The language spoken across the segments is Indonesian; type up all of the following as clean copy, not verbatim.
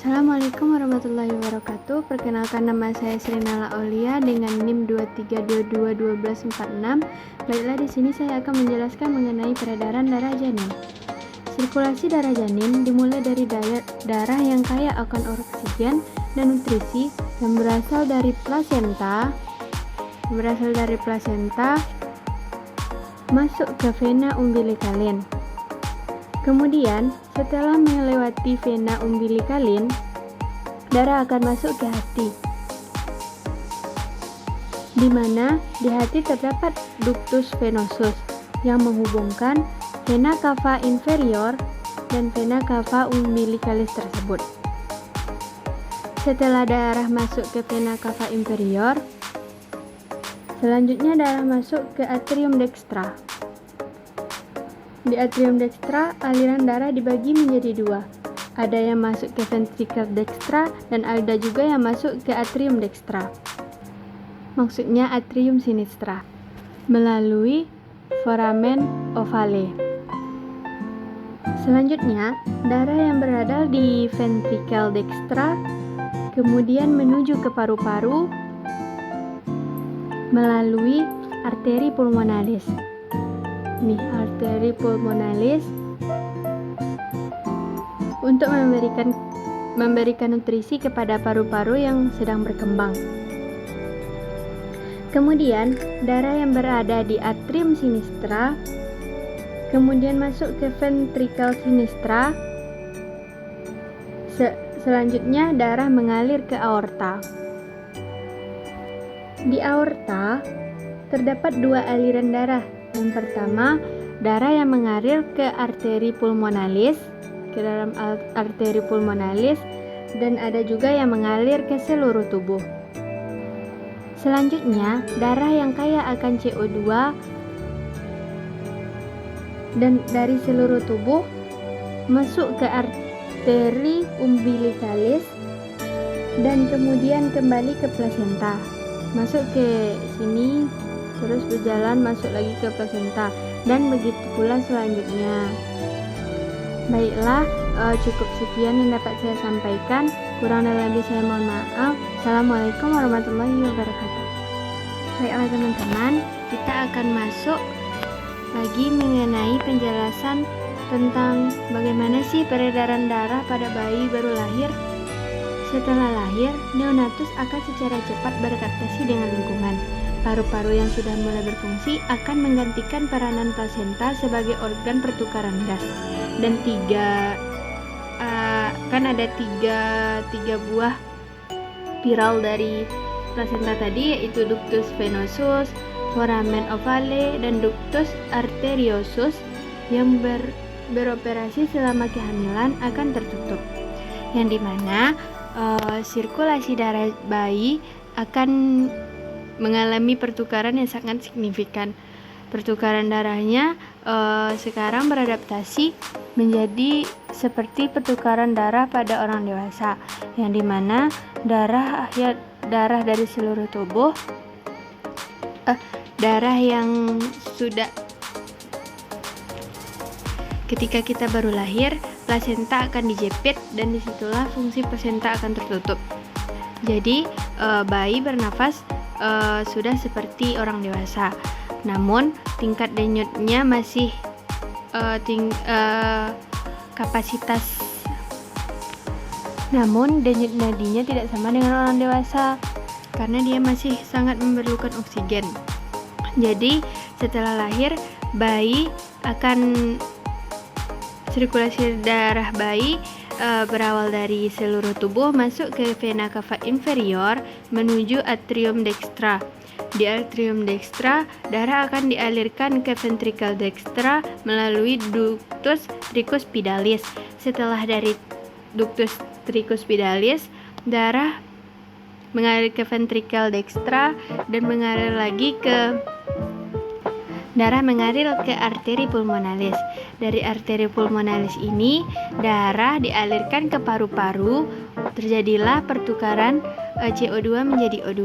Assalamualaikum warahmatullahi wabarakatuh. Perkenalkan, nama saya Srinala Aulia dengan NIM 23221246. Baiklah, di sini saya akan menjelaskan mengenai peredaran darah janin. Sirkulasi darah janin dimulai dari darah yang kaya akan oksigen dan nutrisi yang berasal dari plasenta masuk ke vena umbilikalin. Kemudian, setelah melewati vena umbilikalin, darah akan masuk ke hati, di mana di hati terdapat ductus venosus yang menghubungkan vena cava inferior dan vena cava umbilicalis tersebut. Setelah darah masuk ke vena cava inferior, selanjutnya darah masuk ke atrium dextra. Di atrium dextra, aliran darah dibagi menjadi dua. Ada yang masuk ke ventricle dextra dan ada juga yang masuk ke atrium dextra. Maksudnya atrium sinistra, melalui foramen ovale. Selanjutnya, darah yang berada di ventricle dextra kemudian menuju ke paru-paru melalui arteri pulmonalis. Nih, arteri pulmonalis untuk memberikan nutrisi kepada paru-paru yang sedang berkembang. Kemudian, darah yang berada di atrium sinistra kemudian masuk ke ventricle sinistra. Selanjutnya, darah mengalir ke aorta. Di aorta terdapat dua aliran darah. Yang pertama, darah yang mengalir ke arteri pulmonalis, ke dalam arteri pulmonalis, dan ada juga yang mengalir ke seluruh tubuh. Selanjutnya, darah yang kaya akan CO2 dan dari seluruh tubuh masuk ke arteri umbilicalis dan kemudian kembali ke plasenta. Masuk ke sini, terus berjalan masuk lagi ke plasenta, dan begitu pula selanjutnya. Baiklah, cukup sekian yang dapat saya sampaikan. Kurang dan lebih saya mohon maaf. Assalamualaikum warahmatullahi wabarakatuh. Baiklah teman-teman, kita akan masuk lagi mengenai penjelasan tentang bagaimana sih peredaran darah pada bayi baru lahir. Setelah lahir, neonatus akan secara cepat beradaptasi dengan lingkungan. Paru-paru yang sudah mulai berfungsi akan menggantikan peranan plasenta sebagai organ pertukaran gas. Dan ada tiga buah spiral dari plasenta tadi, yaitu ductus venosus, foramen ovale, dan ductus arteriosus yang beroperasi selama kehamilan akan tertutup, yang dimana sirkulasi darah bayi akan mengalami pertukaran yang sangat signifikan. Pertukaran darahnya sekarang beradaptasi menjadi seperti pertukaran darah pada orang dewasa, yang dimana darah dari seluruh tubuh, darah yang sudah ketika kita baru lahir, plasenta akan dijepit dan disitulah fungsi plasenta akan tertutup. Jadi bayi bernafas sudah seperti orang dewasa, namun tingkat denyutnya masih namun denyut nadinya tidak sama dengan orang dewasa karena dia masih sangat memerlukan oksigen. Jadi setelah lahir, bayi akan sirkulasi darah bayi berawal dari seluruh tubuh masuk ke vena cava inferior menuju atrium dextra. Di atrium dextra, darah akan dialirkan ke ventricle dextra melalui ductus tricuspidalis. Setelah dari ductus tricuspidalis, darah mengalir ke ventricle dextra dan mengalir ke arteri pulmonalis. Dari arteri pulmonalis ini, darah dialirkan ke paru-paru. Terjadilah pertukaran CO2 menjadi O2.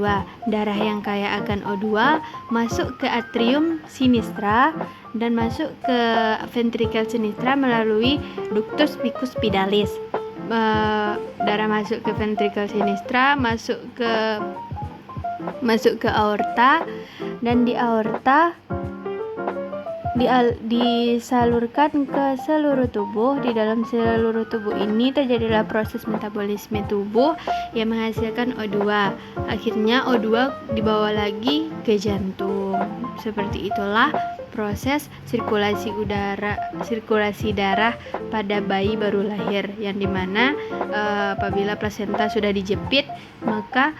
Darah yang kaya akan O2 masuk ke atrium sinistra dan masuk ke ventricle sinistra melalui ductus bicuspidalis. darah masuk ke ventricle sinistra, masuk ke aorta, dan di aorta disalurkan ke seluruh tubuh. Di dalam seluruh tubuh ini terjadilah proses metabolisme tubuh yang menghasilkan O2. Akhirnya O2 dibawa lagi ke jantung. Seperti itulah proses sirkulasi darah pada bayi baru lahir, yang dimana apabila plasenta sudah dijepit, maka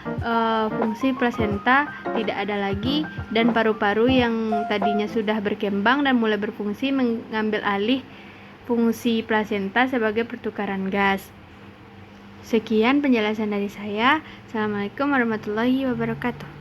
fungsi plasenta tidak ada lagi, dan paru-paru yang tadinya sudah berkembang dan mulai berfungsi mengambil alih fungsi plasenta sebagai pertukaran gas. Sekian penjelasan dari saya. Assalamualaikum warahmatullahi wabarakatuh.